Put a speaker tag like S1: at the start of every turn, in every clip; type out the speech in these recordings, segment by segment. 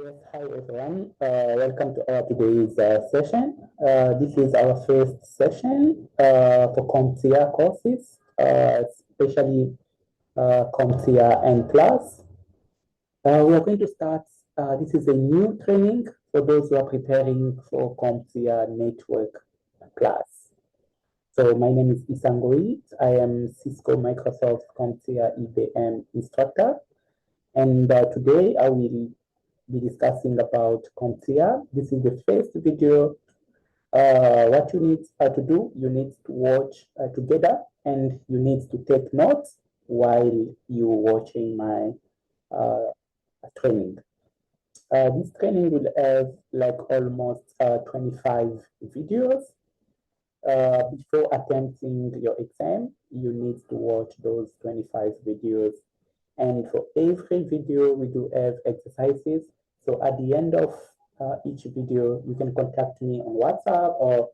S1: Yes, hi everyone. Welcome to our today's session. This is our first session for CompTIA courses, especially CompTIA N+. We are going to start, this is a new training for those who are preparing for CompTIA Network class. So my name is Issa Ngoie. I am Cisco Microsoft CompTIA IBM instructor. And today I will be discussing about CompTIA. This is the first video. What you need to do, you need to watch together, and you need to take notes while you're watching my training. This training will have like almost 25 videos. Before attempting your exam, you need to watch those 25 videos. And for every video, we do have exercises. So at the end of each video, you can contact me on WhatsApp or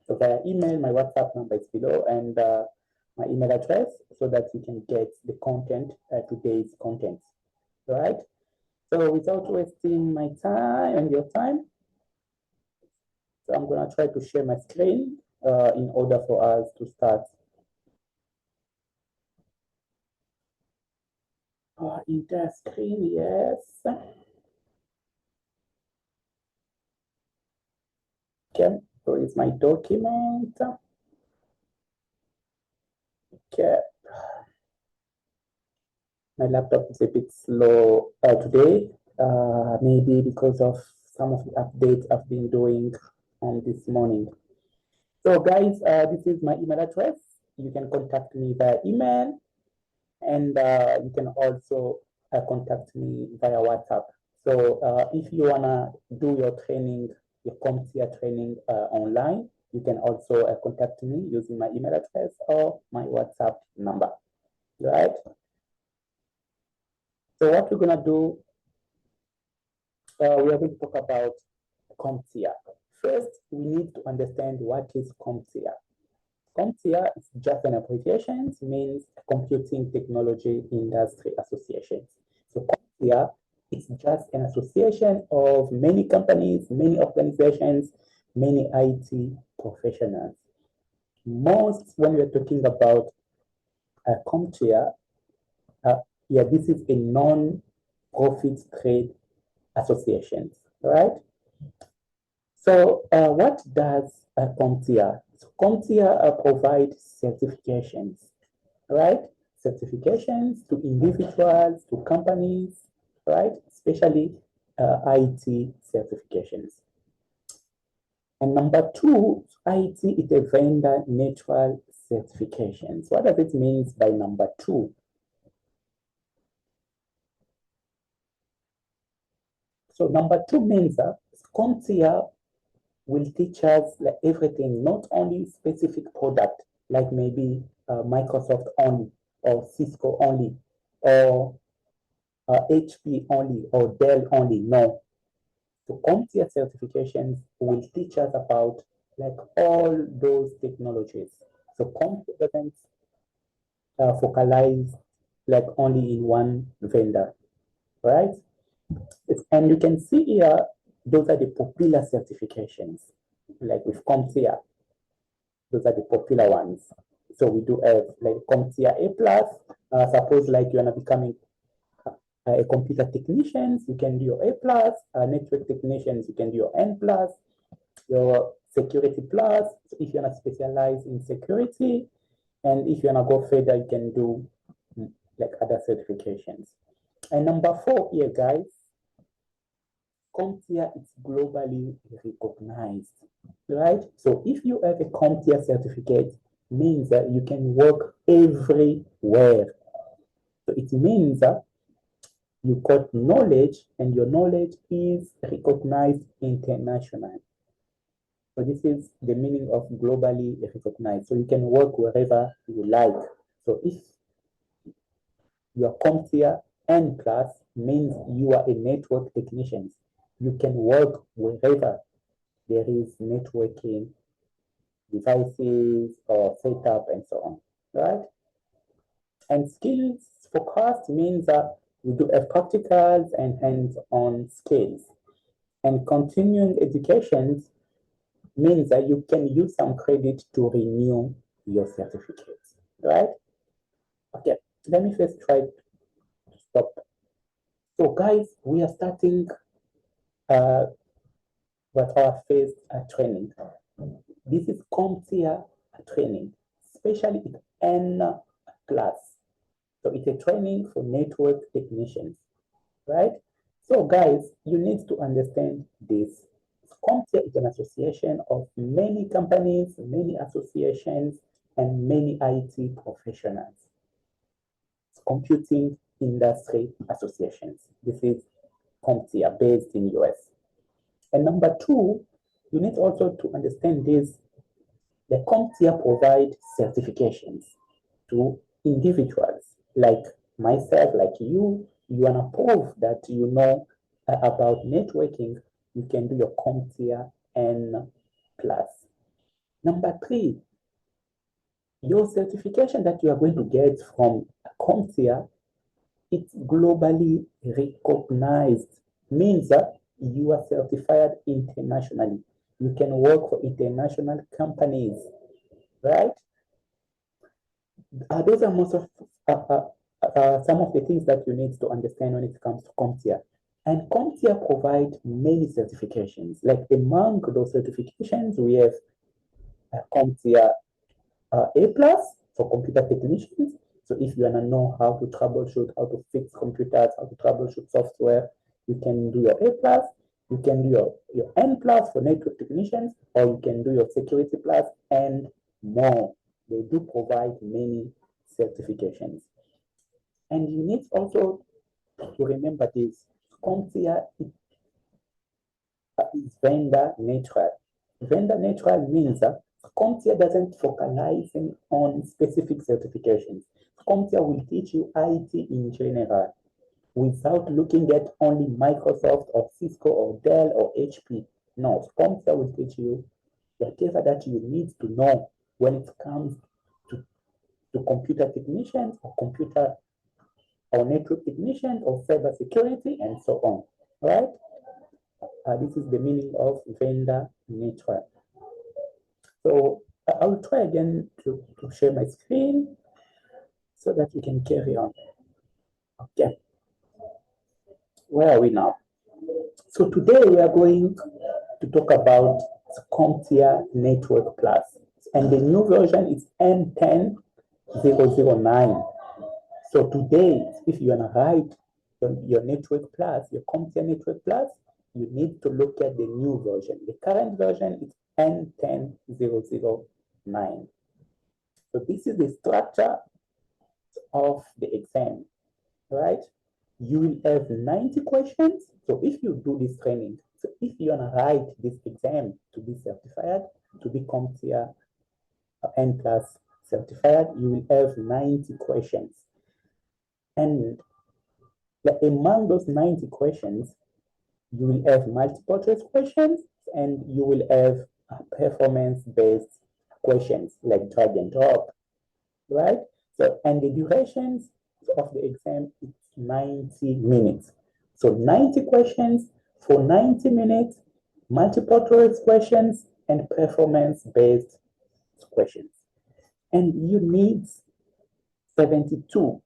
S1: via email. My WhatsApp number is below, and my email address, so that you can get the content, today's content. All right? So without wasting my time and your time, so I'm going to try to share my screen in order for us to start. Entire screen, yes. Okay, so it's my document. Okay. My laptop is a bit slow today, maybe because of some of the updates I've been doing this morning. So guys, this is my email address. You can contact me via email, and you can also contact me via WhatsApp. So if you wanna do your training, your CompTIA training online, you can also contact me using my email address or my WhatsApp number, right? So what we're gonna do, we are going to talk about CompTIA. First, we need to understand what is CompTIA. CompTIA is just an abbreviation, means Computing Technology Industry Association. So CompTIA is just an association of many companies, many organizations, many IT professionals. Most, when we're talking about CompTIA, yeah, this is a non-profit trade association, right? So what does CompTIA? So CompTIA provides certifications, right? Certifications to individuals, to companies, right? Especially IT certifications. And number two, IT is a vendor neutral certifications. What does it mean by number two? So number two means that CompTIA will teach us like everything, not only specific product, like maybe Microsoft only, or Cisco only, or HP only, or Dell only. No. So CompTIA certifications will teach us about like all those technologies. So CompTIA doesn't focalize like only in one vendor, right? And you can see here, those are the popular certifications, like with CompTIA. Those are the popular ones. So we do have like CompTIA A+. Suppose like you are becoming a computer technicians, you can do your A+. Network technicians, you can do your N+. Your security plus. So if you want to specialize in security, and if you want to go further, you can do like other certifications. And number four here, guys, CompTIA is globally recognized, right? So if you have a CompTIA certificate, means that you can work everywhere. So it means that you got knowledge, and your knowledge is recognized internationally. So this is the meaning of globally recognized. So you can work wherever you like. So if your CompTIA N class means you are a network technician, you can work wherever there is networking devices or setup and so on, right? And skills focused means that We do have practicals and hands-on skills. And continuing education means that you can use some credit to renew your certificates, right? Okay, let me first try to stop. So guys, we are starting with our first training. This is CompTIA training, especially in N class. So it's a training for network technicians, right? So guys, you need to understand this. CompTIA is an association of many companies, many associations, and many IT professionals. It's computing industry associations. This is CompTIA based in US. And number two, you need also to understand this. The CompTIA provide certifications to individuals like myself, like you want to prove that you know about networking, you can do your CompTIA N+. Number three, your certification that you are going to get from CompTIA, it's globally recognized, means that you are certified internationally. You can work for international companies, right? Those are most of some of the things that you need to understand when it comes to CompTIA. And CompTIA provide many certifications. Like among those certifications, we have CompTIA A+ for computer technicians. So if you want to know how to troubleshoot, how to fix computers, how to troubleshoot software, you can do your A+. You can do your N+ for network technicians, or you can do your security plus and more. They do provide many certifications. And you need also to remember this. CompTIA is vendor neutral. Vendor neutral means that CompTIA doesn't focalize on specific certifications. CompTIA will teach you IT in general without looking at only Microsoft or Cisco or Dell or HP. No, CompTIA will teach you whatever that you need to know when it comes to computer technicians or computer or network technicians or cyber security and so on, right? This is the meaning of vendor neutral. So I will try again to share my screen so that we can carry on. Okay, where are we now? So today we are going to talk about CompTIA Network Plus, and the new version is N10-009. So today, if you want to write your Network Plus, your CompTIA Network Plus, you need to look at the new version. The current version is N10-009. So this is the structure of the exam, right? You will have 90 questions. So if you do this training, so if you want to write this exam to be certified, to be CompTIA N+ certified, you will have 90 questions. And among those 90 questions, you will have multiple choice questions and you will have performance-based questions like drag and drop, right? So, and the durations of the exam is 90 minutes. So 90 questions for 90 minutes, multiple choice questions, and performance-based questions. And you need 72.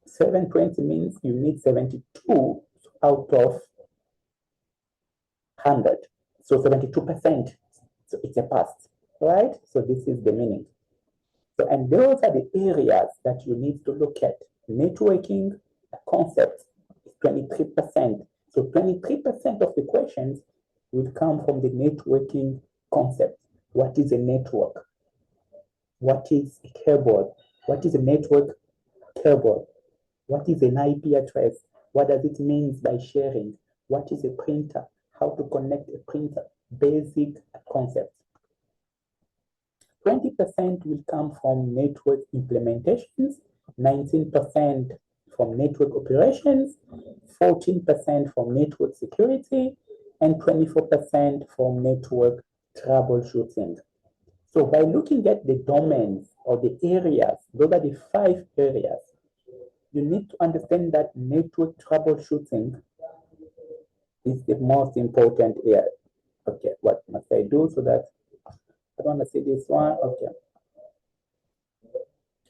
S1: 720 means you need 72 out of 100. So 72%. So it's a pass, right? So this is the meaning. So, and those are the areas that you need to look at. Networking concepts is 23%. So 23% of the questions will come from the networking concept. What is a network? What is a cable? What is a network cable? What is an IP address? What does it mean by sharing? What is a printer? How to connect a printer? Basic concepts. 20% will come from network implementations, 19% from network operations, 14% from network security, and 24% from network troubleshooting. So by looking at the domains or the areas, those are the 5 areas you need to understand that network troubleshooting is the most important area. Okay, what must I do so that I don't want to see this one? Okay.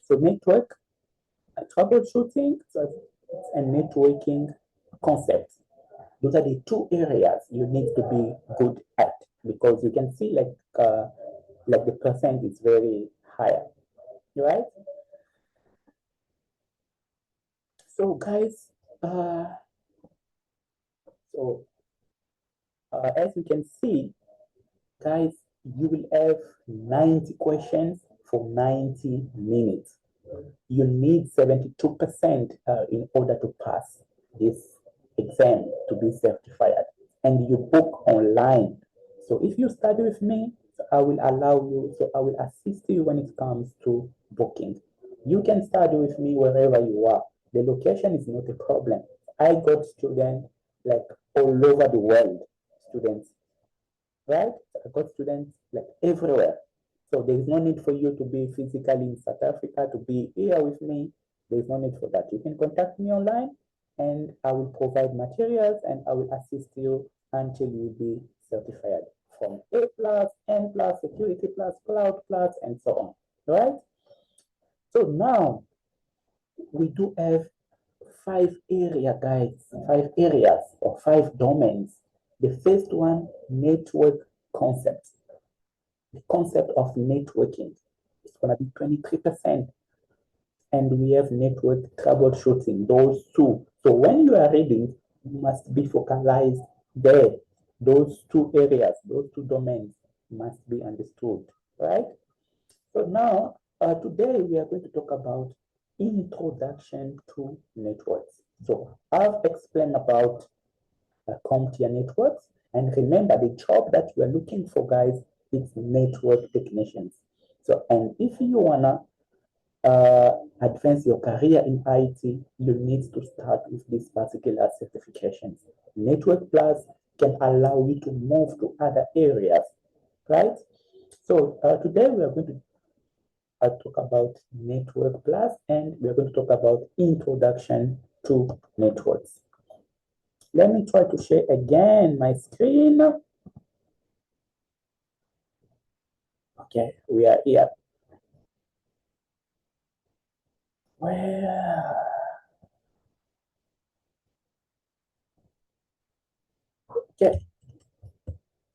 S1: So network troubleshooting, so it's a networking concept. Those are the two areas you need to be good at, because you can see like the percent is very higher, right? So guys, as you can see, guys, you will have 90 questions for 90 minutes. You need 72% in order to pass this exam to be certified, and you book online. So if you study with me, I will allow you, so I will assist you when it comes to booking. You can study with me wherever you are. The location is not a problem. I got students like all over the world, students, right? I got students like everywhere. So there is no need for you to be physically in South Africa to be here with me. There is no need for that. You can contact me online and I will provide materials and I will assist you until you be certified from A+, N+, Security+, Cloud+, and so on, right? So now we do have 5 areas or 5 domains. The first one, network concept. The concept of networking is going to be 23%. And we have network troubleshooting, those two. So when you are reading, you must be focalized there. Those 2 areas, those 2 domains must be understood, right? So now, today we are going to talk about introduction to networks. So I've explained about CompTIA networks, and remember the job that you are looking for, guys, is network technicians. So, and if you wanna advance your career in IT, you need to start with these particular certifications. Network Plus can allow you to move to other areas, right? So today we are going to talk about Network Plus, and we are going to talk about introduction to networks. Let me try to share again my screen. Okay, we are here. Well, okay.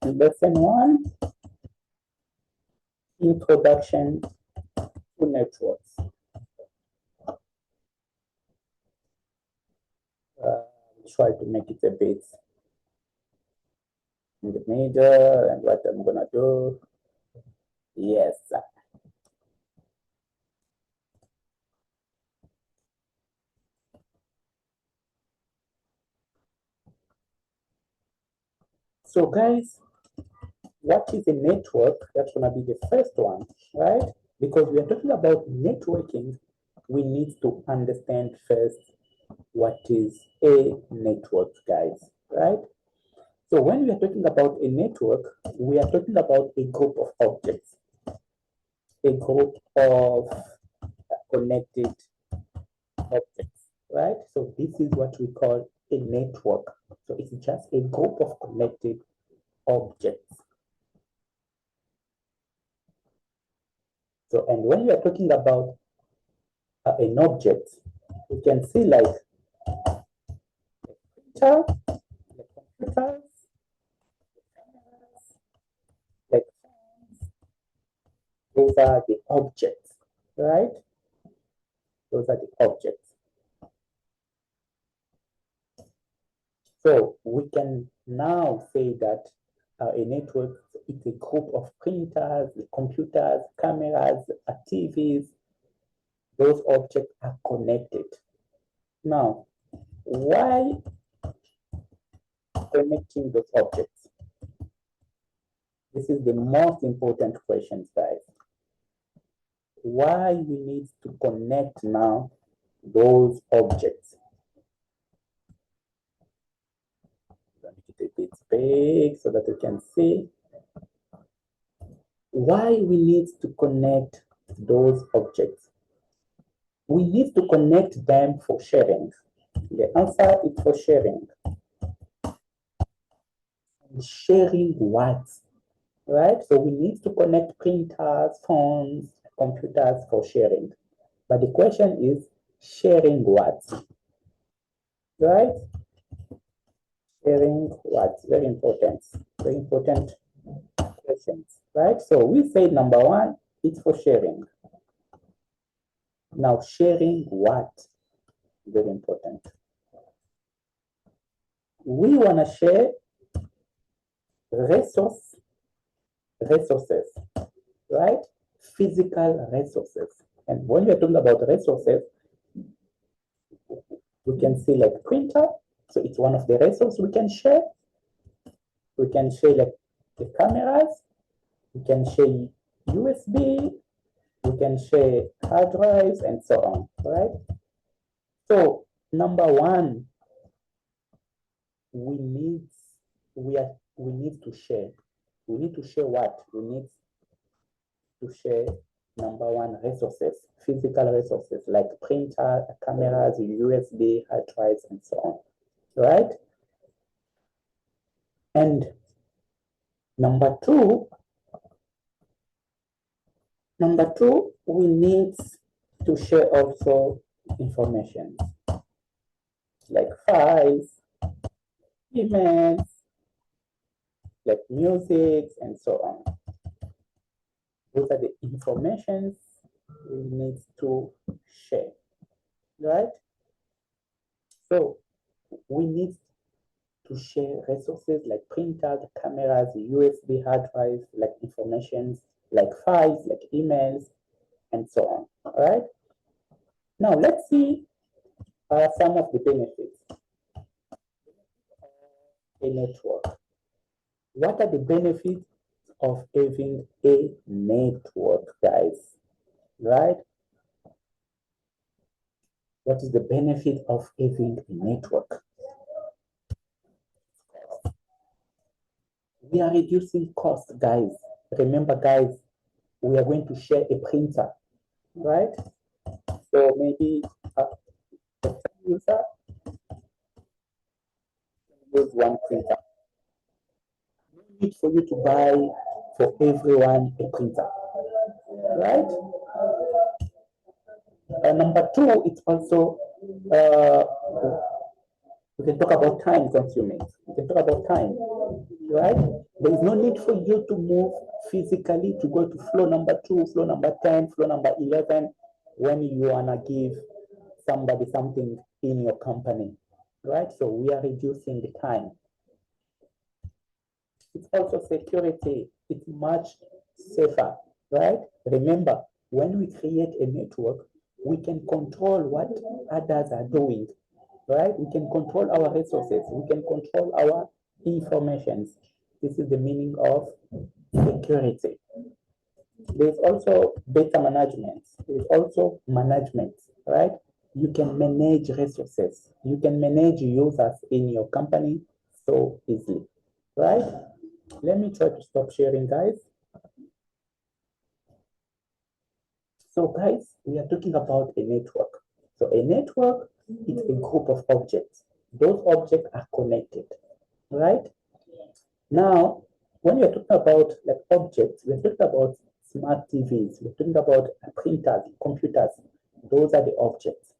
S1: Lesson 1, introduction to networks. Try to make it a bit in the middle, and what I'm gonna do, yes. So guys, what is a network? That's gonna be the first one, right? Because we are talking about networking, we need to understand first what is a network, guys, right? So when we are talking about a network, we are talking about a group of objects, a group of connected objects, right? So this is what we call a network. So it's just a group of connected objects. So, and when we are talking about an object, you can see like the printer, the computers, the cameras, like phones. Those are the objects, right? Those are the objects. So we can now say that a network is a group of printers, computers, cameras, TVs. Those objects are connected. Now, why connecting those objects? This is the most important question, guys. Why we need to connect now those objects? Let me make it a bit big so that you can see. Why we need to connect those objects? We need to connect them for sharing. The answer is for sharing. Sharing what? Right? So we need to connect printers, phones, computers for sharing. But the question is, sharing what? Right? Sharing what? Very important questions. Right? So we say number one, it's for sharing. Now, sharing what? Very important. We want to share resources, right? Physical resources. And when we're talking about resources, we can see like printer. So it's one of the resources we can share. We can share like the cameras. We can share USB. We can share hard drives and so on, right? So number one, we need to share. We need to share what? We need to share number one, resources, physical resources like printer, cameras, USB, hard drives, and so on, right? And number two, we need to share also information like files, emails, like music, and so on. Those are the informations we need to share, right? So we need to share resources like printers, cameras, USB hard drives, like information, like files, like emails, and so on, all right? Now, let's see some of the benefits of a network. What are the benefits of having a network, guys, right? What is the benefit of having a network? We are reducing cost, guys. Remember, guys, we are going to share a printer, right? So maybe a user use one printer. No need for you to buy for everyone a printer, right? Number two, it's also we can talk about time consuming. We can talk about time, right? There is no need for you to move physically to go to floor number 2, floor number 10, floor number 11 when you wanna give somebody something in your company, right? So we are reducing the time. It's also security. It's much safer, right? Remember, when we create a network, we can control what others are doing, right? We can control our resources. We can control our information. This is the meaning of security. There's also data management. There's also management, right? You can manage resources. You can manage users in your company so easily, right? Let me try to stop sharing, guys. So guys, we are talking about a network. So a network is a group of objects. Those objects are connected, right? Now, when we're talking about like objects, we're talking about smart TVs, we're talking about printers, computers. Those are the objects.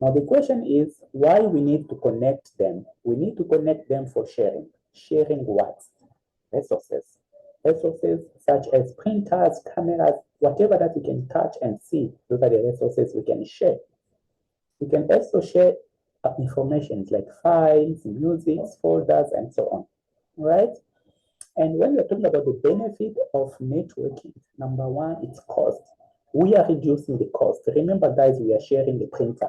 S1: Now the question is why we need to connect them. We need to connect them for sharing. Sharing what? Resources. Resources such as printers, cameras, whatever that we can touch and see. Those are the resources we can share. We can also share information like files, music, folders, and so on, right? And when we're talking about the benefit of networking, number one, it's cost. We are reducing the cost. Remember, guys, we are sharing the printer.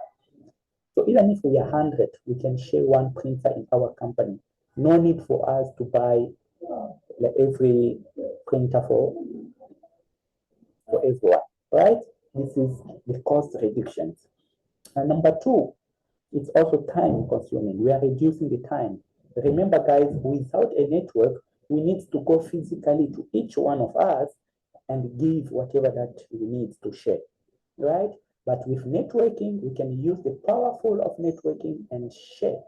S1: So even if we are 100, we can share one printer in our company. No need for us to buy every printer for everyone, right? This is the cost reductions. And number two, it's also time consuming. We are reducing the time. Remember, guys, without a network, we need to go physically to each one of us and give whatever that we need to share, right? But with networking, we can use the powerful of networking and share.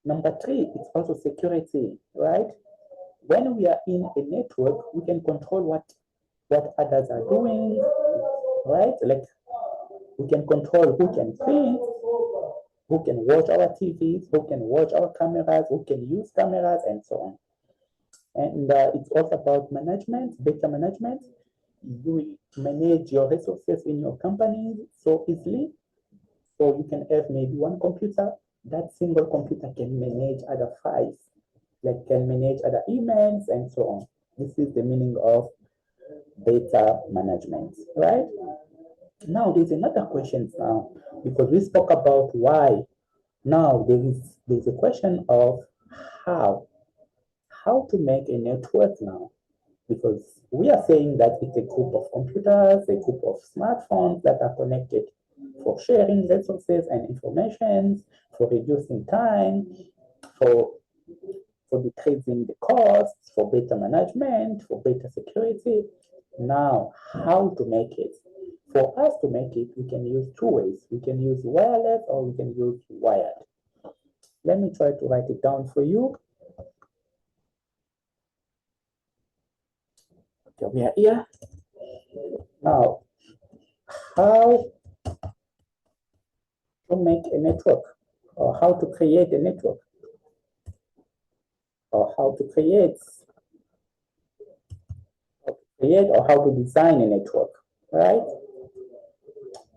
S1: Number three, it's also security, right? When we are in a network, we can control what others are doing, right? Like we can control who can print, who can watch our TVs, who can watch our cameras, who can use cameras, and so on. And it's also about management, data management. You manage your resources in your company so easily. So you can have maybe one computer. That single computer can manage other files, like can manage other emails and so on. This is the meaning of data management, right? Now there's another question now, because we spoke about why. Now there's a question of how to make a network now, because we are saying that it's a group of computers, a group of smartphones that are connected for sharing resources and information, for reducing time, for decreasing the costs, for better management, for better security. Now, how to make it? For us to make it, we can use two ways. We can use wireless or we can use wired. Let me try to write it down for you. Okay, we are here. Now, how to make a network, or how to create a network, or how to create or how to design a network, right?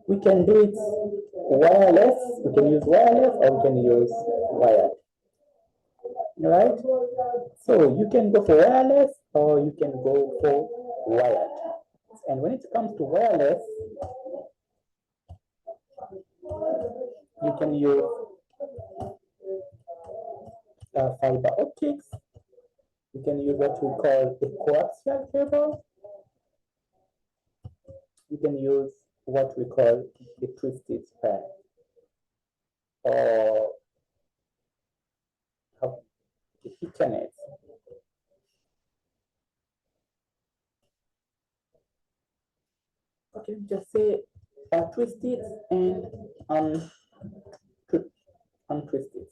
S1: We can do it wireless, we can use wireless or we can use wired, right? So you can go for wireless or you can go for wired. And when it comes to wireless, you can use fiber optics. You can use what we call a coaxial cable. You can use what we call a twisted pair, or Ethernet. Okay, just say twisted and untwisted.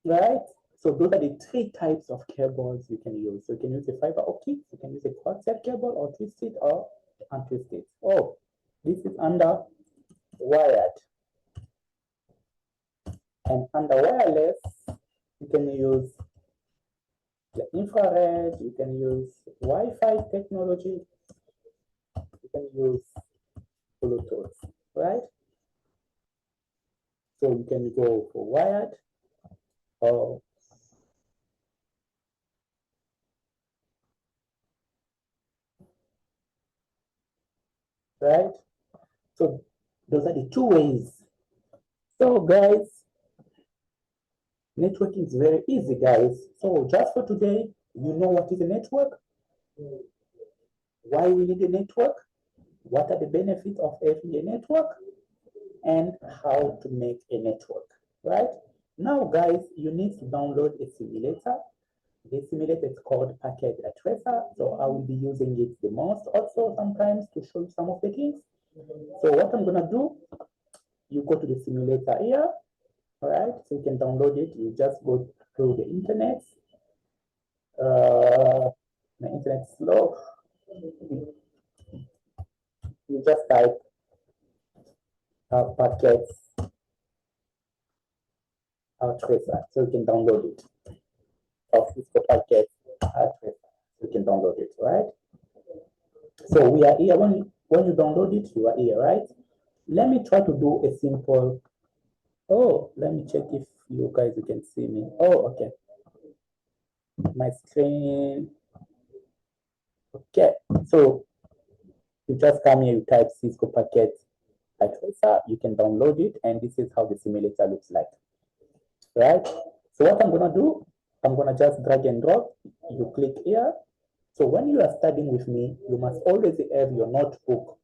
S1: Right? So those are the three types of cables you can use. So you can use a fiber optic, you can use a coaxial cable, or twisted or untwisted. Oh, this is under wired. And under wireless, you can use the infrared, you can use Wi-Fi technology, you can use Bluetooth, right? So you can go for wired or right? So those are the two ways. So guys, networking is very easy, guys. So just for today, you know what is a network, why we need a network, what are the benefits of having a network, and how to make a network, right? Now, guys, you need to download a simulator. The simulator is called Packet Tracer. So I will be using it the most also sometimes to show you some of the things. So what I'm gonna do, you go to the simulator here, all right? So you can download it. You just go through the internet. The internet is slow. You just type Packet Tracer, so you can download it. Cisco Packet Tracer, you can download it, right? So we are here. When you download it, you are here, right? Let me try to do a simple. Oh, let me check if you guys can see me. Oh, okay. My screen. Okay, so you just come here, you type Cisco Packet Tracer, you can download it, and this is how the simulator looks like, right? So what I'm gonna do, I'm gonna just drag and drop. You click here. So when you are studying with me, you must always have your notebook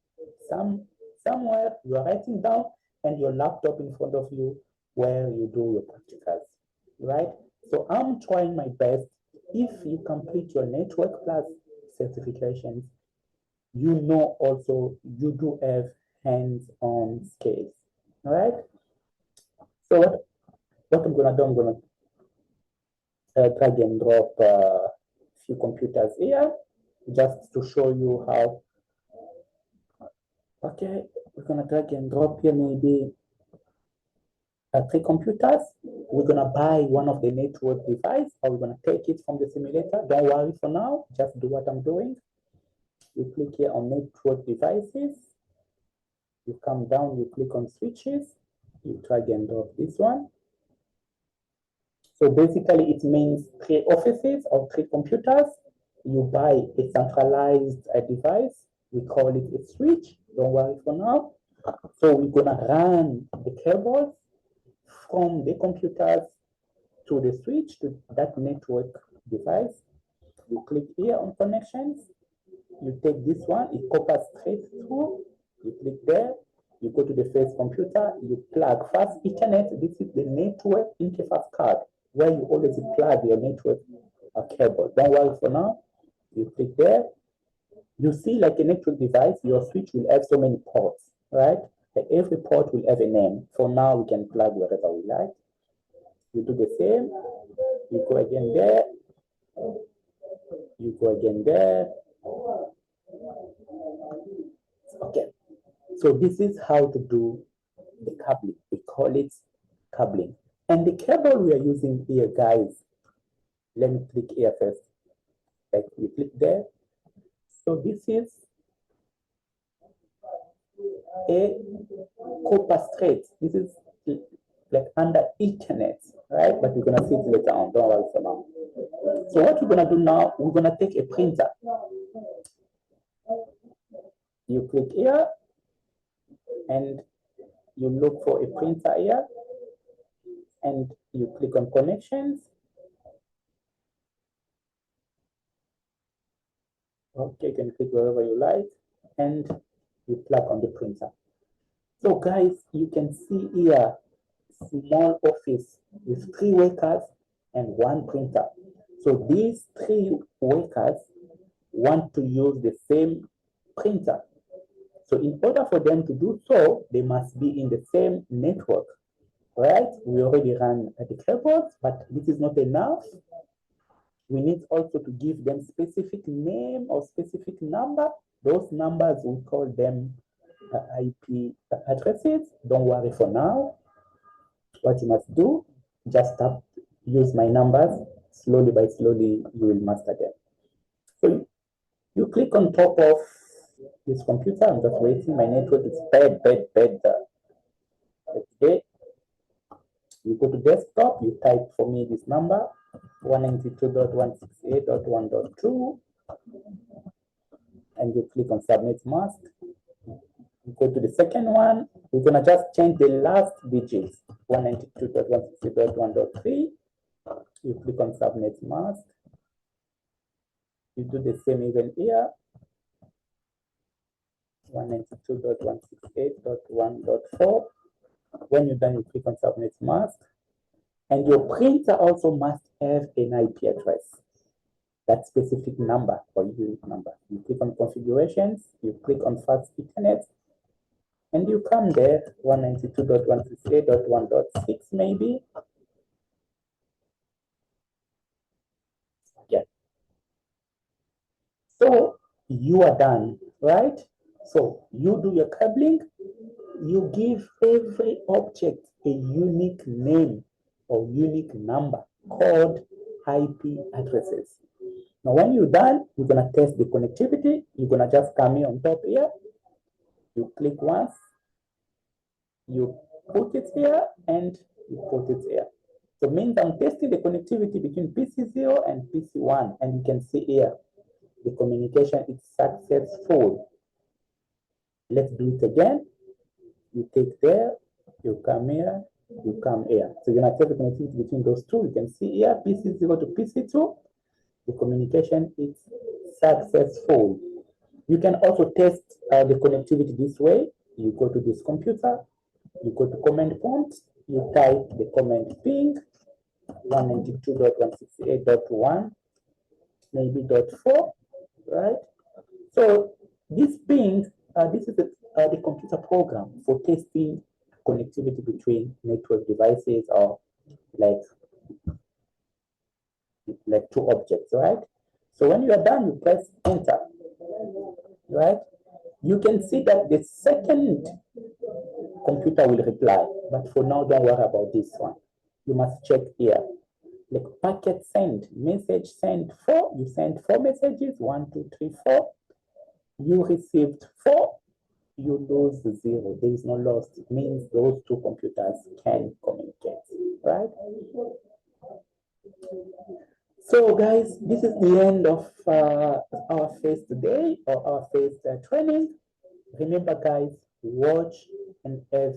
S1: somewhere you are writing down, and your laptop in front of you where you do your practicals, right? So I'm trying my best if you complete your Network Plus certifications, you know also you do have hands-on skills. All right. So what I'm gonna do, I'm gonna drag and drop a few computers here just to show you how. Okay, we're gonna drag and drop here maybe 3 computers. We're gonna buy one of the network device, or we're gonna take it from the simulator. Don't worry for now, just do what I'm doing. You click here on network devices. You come down, you click on switches. You drag and drop this one. So basically it means 3 offices or 3 computers. You buy a centralized device. We call it a switch. Don't worry for now. So we're gonna run the cables from the computers to the switch to that network device. You click here on connections. You take this one, it copies straight through. You click there. You go to the first computer. You plug fast Ethernet. This is the network interface card where you always plug your network cable. Don't worry for now. You click there. You see, like a network device, your switch will have so many ports, right? Like every port will have a name. For now, we can plug wherever we like. You do the same. You go again there. You go again there. Okay. So this is how to do the cabling. We call it cabling. And the cable we are using here, guys, let me click here first. Like you click there. So this is a copper straight. This is like under Ethernet, right? But we're gonna see it later on. Don't worry for now. So what we're gonna do now, we're gonna take a printer. You click here and you look for a printer here and you click on connections. Okay, you can click wherever you like and you plug on the printer. So guys, you can see here small office with 3 workers and 1 printer. So these 3 workers want to use the same printer. So in order for them to do so, they must be in the same network, right? We already ran the cables, but this is not enough. We need also to give them specific name or specific number. Those numbers, we call them IP addresses. Don't worry for now. What you must do, just use my numbers. Slowly by slowly, you will master them. So you click on top of this computer. I'm just waiting. My network is bad. Okay. You go to desktop. You type for me this number, 192.168.1.2, and you click on submit mask. You go to the second one. We're gonna just change the last digits, 192.168.1.3. You click on submit mask. You do the same even here. 192.168.1.4. When you're done, you click on submit mask. And your printer also must have an IP address, that specific number or unique number. You click on configurations, you click on fast Ethernet, and you come there, 192.168.1.6 maybe. Yeah. So you are done, right? So you do your cabling, you give every object a unique name or unique number called IP addresses. Now, when you're done, you're gonna test the connectivity. You're gonna just come here on top here. You click once, you put it here, and you put it here. So it means I'm testing the connectivity between PC0 and PC1, and you can see here the communication is successful. Let's do it again. You take there, you come here, you come here. So you're gonna test the connectivity between those two. You can see here PC0 to PC2. The communication is successful. You can also test the connectivity this way. You go to this computer, you go to command prompt, you type the command ping 192.168.1 maybe .4, right? So this being, this is the computer program for testing connectivity between network devices or like two objects, right? So when you are done, you press enter, right? You can see that the second computer will reply, but for now, don't worry about this one. You must check here. Like packet send, message send 4, you send 4 messages, 1, 2, 3, 4. You received 4, you lose 0. There is no loss. It means those two computers can communicate, right? So guys, this is the end of our phase today, or our phase training. Remember guys, watch and have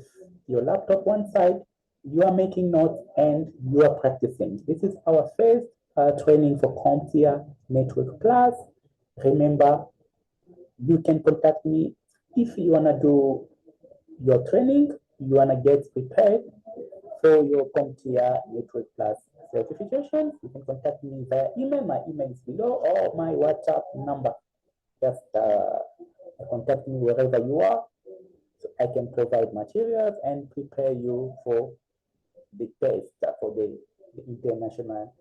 S1: your laptop one side, you are making notes and you are practicing. This is our first training for CompTIA Network Plus. Remember, you can contact me if you want to do your training, you want to get prepared for your CompTIA Network Plus certification. You can contact me via email. My email is below, or my WhatsApp number. Just contact me wherever you are, so I can provide materials and prepare you for the test, for the international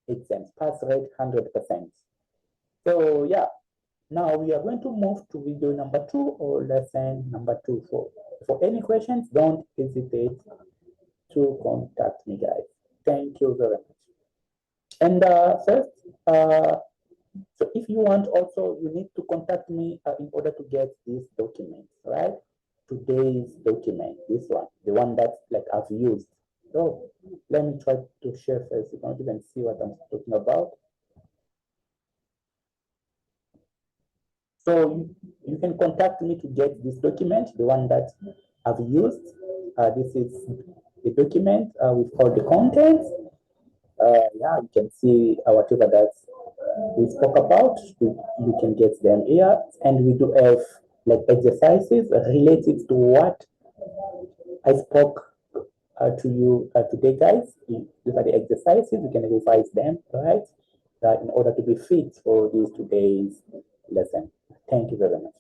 S1: exams. Pass rate 100%. So yeah, now we are going to move to video number 2 or lesson number 2. For any questions, don't hesitate to contact me, guys. Thank you very much. And first, so if you want also, you need to contact me in order to get this document, right? Today's document, this one, the one that like I've used. So let me try to share first. You don't even see what I'm talking about. So you can contact me to get this document, the one that I've used. This is the document with all the contents. Yeah, you can see whatever that we spoke about. You can get them here, and we do have like exercises related to what I spoke to you today, guys. These are the exercises. You can revise them, right? In order to be fit for this today's lesson. Thank you very much.